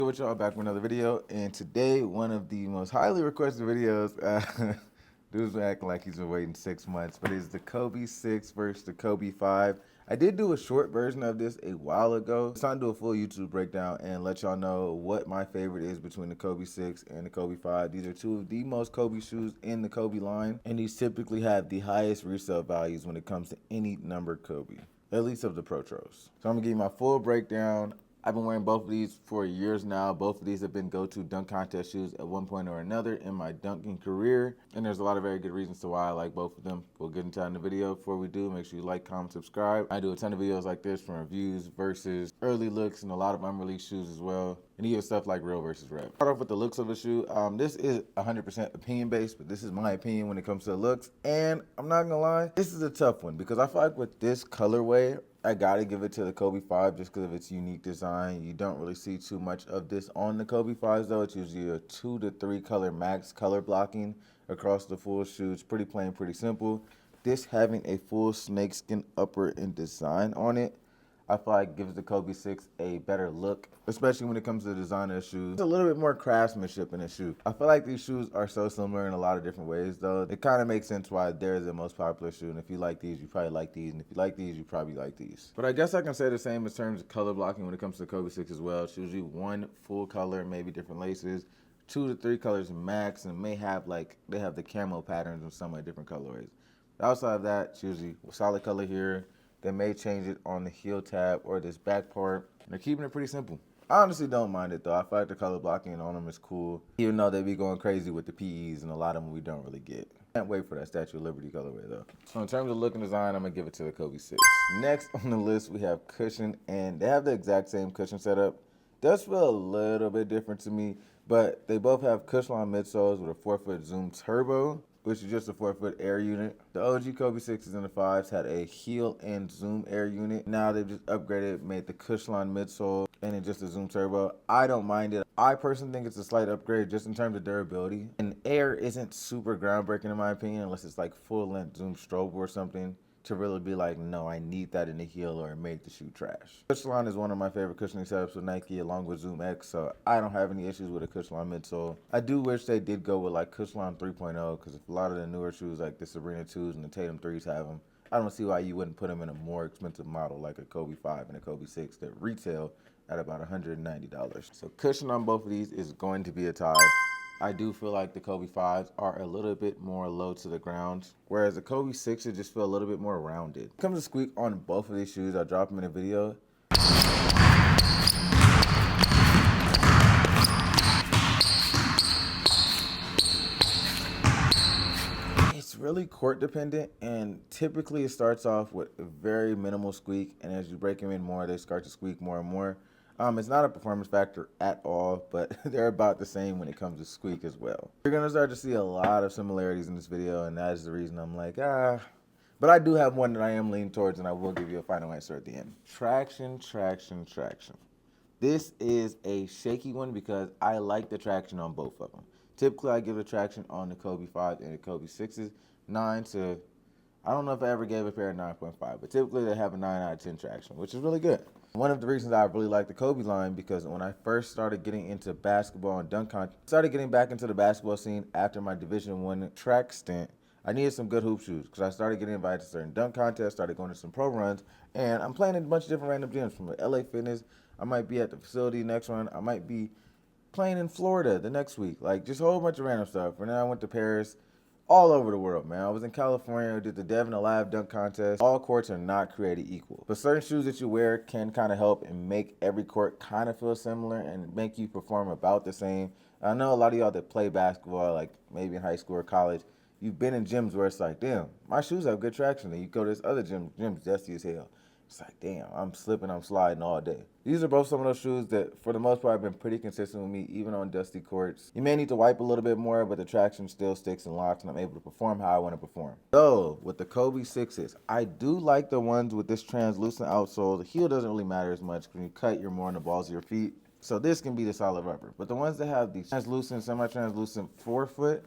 With y'all back with another video, and today one of the most highly requested videos. Dude's been acting like he's been waiting 6 months, but it's the Kobe 6 versus the Kobe 5. I did do a short version of this a while ago. It's time to do a full YouTube breakdown and let y'all know what my favorite is between the Kobe 6 and the Kobe 5. These are two of the most Kobe shoes in the Kobe line, and these typically have the highest resale values when it comes to any numbered Kobe, at least of the Protros. So I'm gonna give you my full breakdown. I've been wearing both of these for years now. Both of these have been go-to dunk contest shoes at one point or another in my dunking career. And there's a lot of very good reasons to why I like both of them. We'll get into that in the video. Before we do, make sure you like, comment, subscribe. I do a ton of videos like this from reviews versus early looks and a lot of unreleased shoes as well. And even stuff like real versus rep. Start off with the looks of a shoe. This is 100% opinion based, but this is my opinion when it comes to the looks. And I'm not gonna lie, this is a tough one because I feel like with this colorway, I gotta give it to the Kobe 5 just because of its unique design. You don't really see too much of this on the Kobe 5s though. It's usually a 2 to 3 color max color blocking across the full shoe. It's pretty plain, pretty simple. This having a full snakeskin upper and design on it, I feel like gives the Kobe 6 a better look, especially when it comes to the design of the shoe. There's a little bit more craftsmanship in the shoe. I feel like these shoes are so similar in a lot of different ways though. It kind of makes sense why they're the most popular shoe, and if you like these, you probably like these, and if you like these, you probably like these. But I guess I can say the same in terms of color blocking when it comes to the Kobe 6 as well. It's usually one full color, maybe different laces, 2 to 3 colors max, and may have they have the camo patterns in some different colorways. Outside of that, it's usually a solid color here. They may change it on the heel tab or this back part. They're keeping it pretty simple. I honestly don't mind it though. I feel like the color blocking on them is cool, even though they be going crazy with the PEs and a lot of them we don't really get. Can't wait for that Statue of Liberty colorway though. So in terms of look and design, I'm gonna give it to the Kobe 6. Next on the list, we have cushion, and they have the exact same cushion setup. Does feel a little bit different to me, but they both have Cushline midsoles with a 4-foot Zoom Turbo, which is just a 4-foot air unit. The OG Kobe 6s and the 5s had a heel and zoom air unit. Now they've just upgraded, made the Cushline midsole and then just a Zoom Turbo. I don't mind it. I personally think it's a slight upgrade just in terms of durability. And air isn't super groundbreaking in my opinion unless it's like full-length Zoom strobe or something to really be like, no, I need that in the heel or make the shoe trash. Cushline is one of my favorite cushioning setups with Nike along with Zoom X, so I don't have any issues with a Cushline midsole. I do wish they did go with like Cushline 3.0 because a lot of the newer shoes like the Sabrina 2s and the Tatum 3s have them. I don't see why you wouldn't put them in a more expensive model like a Kobe 5 and a Kobe 6 that retail at about $190. So cushion on both of these is going to be a tie. I do feel like the Kobe 5s are a little bit more low to the ground, whereas the Kobe 6s just feel a little bit more rounded. When it comes to squeak on both of these shoes, I'll drop them in a video. It's really court dependent, and typically it starts off with a very minimal squeak, and as you break them in more, they start to squeak more and more. It's not a performance factor at all, but they're about the same when it comes to squeak as well. You're gonna start to see a lot of similarities in this video, and that is the reason I'm like, But I do have one that I am leaning towards, and I will give you a final answer at the end. Traction, traction, traction. This is a shaky one because I like the traction on both of them. Typically, I give the traction on the Kobe 5 and the Kobe 6s 9 to, I don't know if I ever gave a pair of 9.5, but typically they have a 9 out of 10 traction, which is really good. One of the reasons I really like the Kobe line because when I first started getting into basketball and dunk contest, started getting back into the basketball scene after my Division I track stint, I needed some good hoop shoes because I started getting invited to certain dunk contests, started going to some pro runs, and I'm playing in a bunch of different random gyms from LA Fitness. I might be at the facility next run. I might be playing in Florida the next week. Like just a whole bunch of random stuff. And then I went to Paris. All over the world, man. I was in California, did the Devin Alive dunk contest. All courts are not created equal. But certain shoes that you wear can kind of help and make every court kind of feel similar and make you perform about the same. I know a lot of y'all that play basketball, like maybe in high school or college, you've been in gyms where it's like, damn, my shoes have good traction. And you go to this other gym's dusty as hell. It's like, damn, I'm slipping, I'm sliding all day. These are both some of those shoes that, for the most part, have been pretty consistent with me, even on dusty courts. You may need to wipe a little bit more, but the traction still sticks and locks, and I'm able to perform how I want to perform. So, with the Kobe 6s, I do like the ones with this translucent outsole. The heel doesn't really matter as much. When you cut, you're more on the balls of your feet. So this can be the solid rubber. But the ones that have the translucent, semi-translucent 4-foot,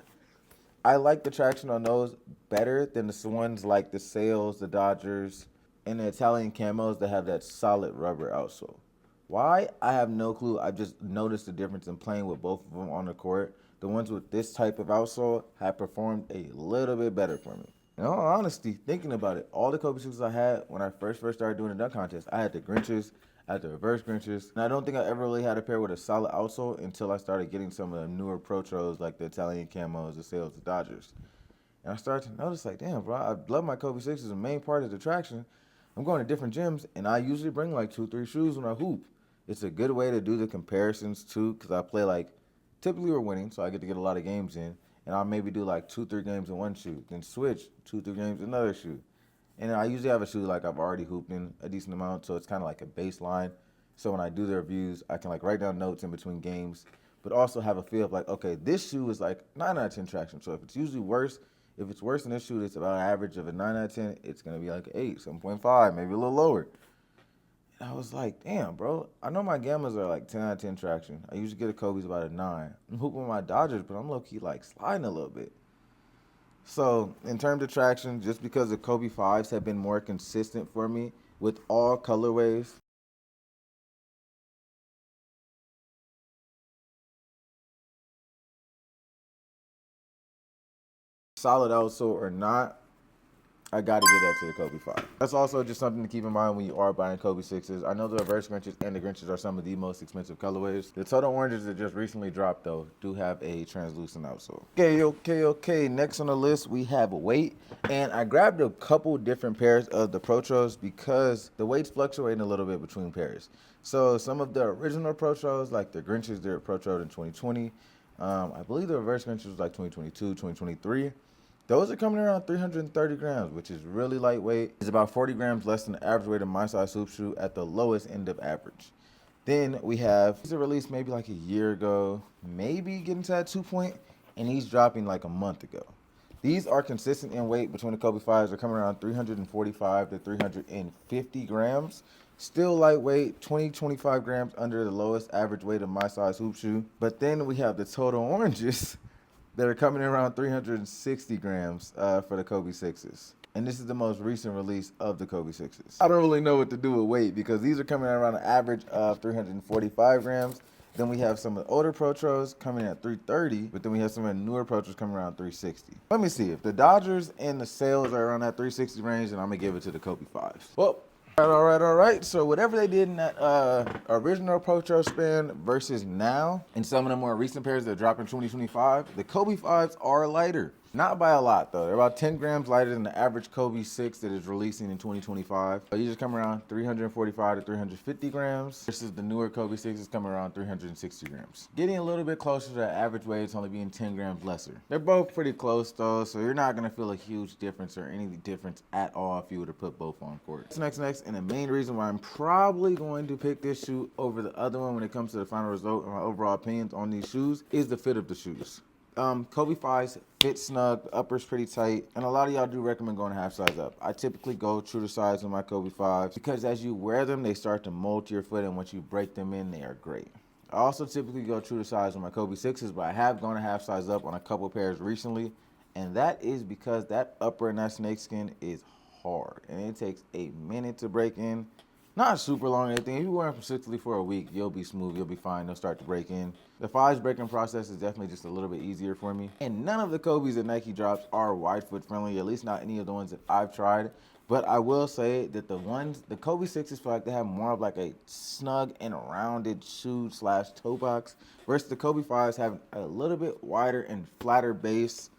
I like the traction on those better than the ones like the Sales, the Dodgers, and the Italian camos that have that solid rubber outsole. Why? I have no clue. I've just noticed the difference in playing with both of them on the court. The ones with this type of outsole have performed a little bit better for me. In all honesty, thinking about it, all the Kobe 6s I had when I first started doing the dunk contest, I had the Grinches, I had the reverse Grinches, and I don't think I ever really had a pair with a solid outsole until I started getting some of the newer Protros like the Italian camos, the Sales, the Dodgers. And I started to notice, like, damn, bro, I love my Kobe 6s. The main part is the traction. I'm going to different gyms, and I usually bring like 2-3 shoes when I hoop. It's a good way to do the comparisons too, because I play like, typically we're winning, so I get to get a lot of games in. And I'll maybe do like 2-3 games in one shoe, then switch 2-3 games in another shoe. And I usually have a shoe like I've already hooped in a decent amount, so it's kind of like a baseline. So when I do the reviews, I can like write down notes in between games, but also have a feel of like, okay, this shoe is like 9 out of 10 traction. So if it's usually worse, if it's worse than this shoe, it's about an average of a 9 out of 10, it's going to be like an 8, 7.5, maybe a little lower. And I was like, damn, bro, I know my Gammas are like 10 out of 10 traction. I usually get a Kobe's about a 9. I'm hooping with my Dodgers, but I'm low-key like sliding a little bit. So in terms of traction, just because the Kobe 5s have been more consistent for me with all colorways, solid outsole or not, I got to get that to the Kobe 5. That's also just something to keep in mind when you are buying Kobe 6s. I know the reverse Grinches and the Grinches are some of the most expensive colorways. The Total Oranges that just recently dropped, though, do have a translucent outsole. Okay. Next on the list, we have weight. And I grabbed a couple different pairs of the Protros because the weight's fluctuating a little bit between pairs. So some of the original Protros, like the Grinches, they're Protroed in 2020. I believe the reverse Grinches was like 2022, 2023. Those are coming around 330 grams, which is really lightweight. It's about 40 grams less than the average weight of my size hoop shoe at the lowest end of average. Then we have, these are released maybe like a year ago, maybe getting to that 2 point, and he's dropping like a month ago. These are consistent in weight between the Kobe 5s. They're coming around 345 to 350 grams. Still lightweight, 25 grams under the lowest average weight of my size hoop shoe. But then we have the Total Oranges that are coming in around 360 grams for the Kobe 6s. And this is the most recent release of the Kobe 6s. I don't really know what to do with weight because these are coming in around an average of 345 grams. Then we have some of the older Protros coming at 330, but then we have some of the newer Protros coming around 360. Let me see. If the Dodgers and the Sales are around that 360 range, then I'm going to give it to the Kobe 5s. Well, all right. So whatever they did in that original Protro span versus now, and some of the more recent pairs that drop in 2025, the Kobe 5s are lighter. Not by a lot, though. They're about 10 grams lighter than the average Kobe 6 that is releasing in 2025. But these just come around 345 to 350 grams versus the newer Kobe 6s coming around 360 grams. Getting a little bit closer to the average weight, it's only being 10 grams lesser. They're both pretty close, though, so you're not going to feel a huge difference or any difference at all if you were to put both on court. Next, and the main reason why I'm probably going to pick this shoe over the other one when it comes to the final result and my overall opinions on these shoes is the fit of the shoes. Kobe 5s fit snug, the upper's pretty tight, and a lot of y'all do recommend going half size up. I typically go true to size on my Kobe 5s because as you wear them, they start to mold to your foot, and once you break them in, they are great. I also typically go true to size on my Kobe 6s, but I have gone a half size up on a couple pairs recently, and that is because that upper and that snakeskin is hard, and it takes a minute to break in. Not super long or anything. If you wear them consistently for a week, you'll be smooth, you'll be fine, they'll start to break in. The 5s breaking process is definitely just a little bit easier for me. And none of the Kobe's that Nike drops are wide foot friendly, at least not any of the ones that I've tried. But I will say that the Kobe 6s feel like they have more of like a snug and rounded shoe slash toe box, versus the Kobe 5s have a little bit wider and flatter base.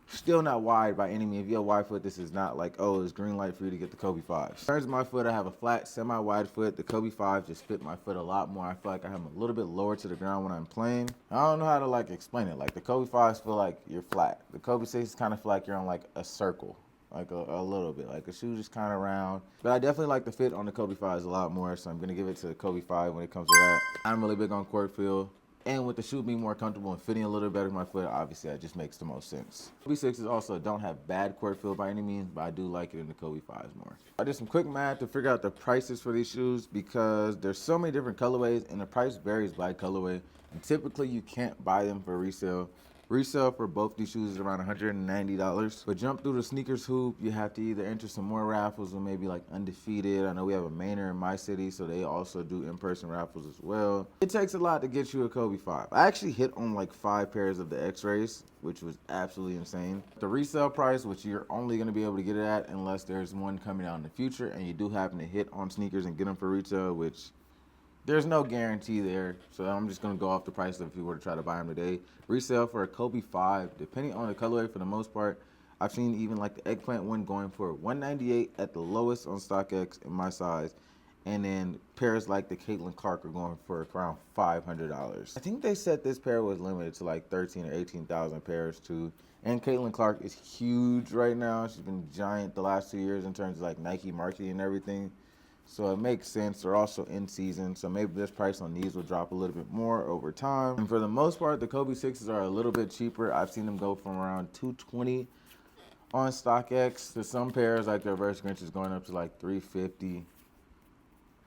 Still not wide by any means. If you have wide foot, this is not like, oh, it's green light for you to get the Kobe 5s. In terms of my foot, I have a flat, semi-wide foot. The Kobe 5s just fit my foot a lot more. I feel like I have them a little bit lower to the ground when I'm playing. I don't know how to like explain it. Like the Kobe 5s feel like you're flat. The Kobe 6s kind of feel like you're on like a circle, like a little bit. Like the shoe just kind of round. But I definitely like the fit on the Kobe 5s a lot more, so I'm going to give it to the Kobe 5 when it comes to that. I'm really big on court feel. And with the shoe being more comfortable and fitting a little better with my foot, obviously that just makes the most sense. Kobe 6s also don't have bad court feel by any means, but I do like it in the Kobe 5s more. I did some quick math to figure out the prices for these shoes because there's so many different colorways and the price varies by colorway. And typically you can't buy them for resale. Resale for both these shoes is around $190. But jump through the sneakers hoop, you have to either enter some more raffles or maybe like Undefeated. I know we have a Manor in my city, so they also do in-person raffles as well. It takes a lot to get you a Kobe 5. I actually hit on like 5 pairs of the X-Rays, which was absolutely insane. The resale price, which you're only going to be able to get it at unless there's one coming out in the future and you do happen to hit on sneakers and get them for retail, which there's no guarantee there, so I'm just gonna go off the price of if you were to try to buy them today. Resale for a Kobe 5, depending on the colorway for the most part, I've seen even like the eggplant one going for $198 at the lowest on StockX in my size. And then pairs like the Caitlin Clark are going for around $500. I think they said this pair was limited to like 13 or 18,000 pairs too. And Caitlin Clark is huge right now. She's been giant the last 2 years in terms of like Nike marketing and everything. So it makes sense. They're also in season, so maybe this price on these will drop a little bit more over time. And for the most part, the Kobe 6s are a little bit cheaper. I've seen them go from around $220 on StockX to some pairs like the Reverse Grinch is going up to like $350.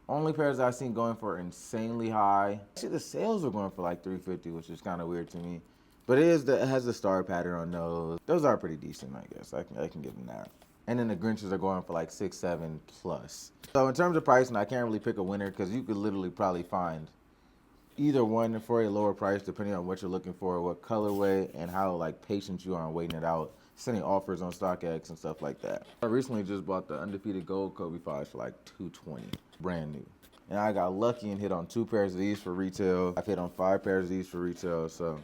Only pairs I've seen going for insanely high. Actually, the sales are going for like $350, which is kind of weird to me. But it has the star pattern on those. Those are pretty decent, I guess. I can give them that. And then the Grinches are going for like 6, 7 plus. So in terms of pricing, I can't really pick a winner because you could literally probably find either one for a lower price depending on what you're looking for, what colorway, and how like patient you are on waiting it out, sending offers on StockX and stuff like that. I recently just bought the Undefeated Gold Kobe 5s for like $220, brand new. And I got lucky and hit on 2 pairs of these for retail. I've hit on 5 pairs of these for retail, so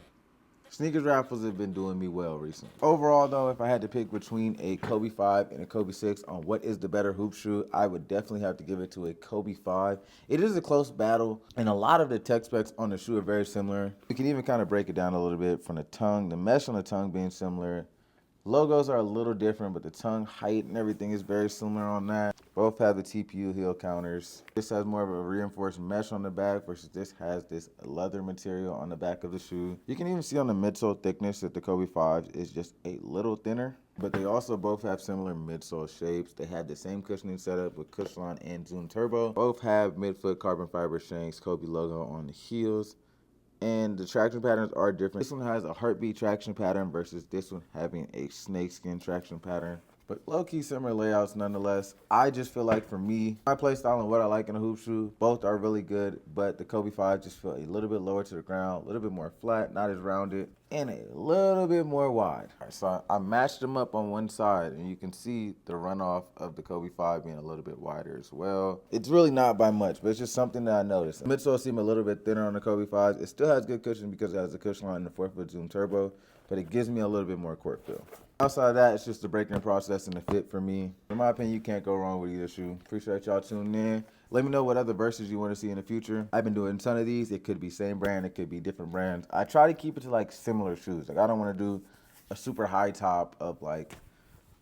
sneakers raffles have been doing me well recently. Overall though, if I had to pick between a Kobe 5 and a Kobe 6 on what is the better hoop shoe, I would definitely have to give it to a Kobe 5. It is a close battle, and a lot of the tech specs on the shoe are very similar. We can even kind of break it down a little bit from the tongue, the mesh on the tongue being similar. Logos are a little different, but the tongue height and everything is very similar on that. Both have the TPU heel counters. This has more of a reinforced mesh on the back versus this has this leather material on the back of the shoe. You can even see on the midsole thickness that the Kobe 5 is just a little thinner, but they also both have similar midsole shapes. They have the same cushioning setup with Cushline and Zoom Turbo. Both have midfoot carbon fiber shanks, Kobe logo on the heels. And the traction patterns are different. This one has a heartbeat traction pattern versus this one having a snakeskin traction pattern. But low-key similar layouts nonetheless. I just feel like for me, my play style and what I like in a hoop shoe, both are really good, but the Kobe 5 just feel a little bit lower to the ground, a little bit more flat, not as rounded, and a little bit more wide. All right, so I matched them up on one side, and you can see the runoff of the Kobe 5 being a little bit wider as well. It's really not by much, but it's just something that I noticed. The midsole seem a little bit thinner on the Kobe 5s. It still has good cushion because it has the cushion line and the 4-foot Zoom Turbo, but it gives me a little bit more court feel. Outside of that, it's just the breaking process and the fit for me. In my opinion, you can't go wrong with either shoe. Appreciate y'all tuning in. Let me know what other verses you want to see in the future. I've been doing a ton of these. It could be same brand. It could be different brands. I try to keep it to like similar shoes. Like I don't want to do a super high top of like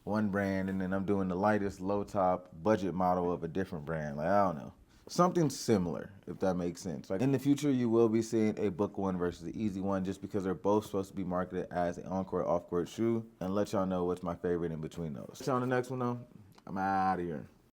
one brand and then I'm doing the lightest low top budget model of a different brand. Like I don't know. Something similar, if that makes sense. Like in the future, you will be seeing a Book One versus the Easy One just because they're both supposed to be marketed as an on-court, off-court shoe, and let y'all know what's my favorite in between those. See you on the next one though. I'm out of here.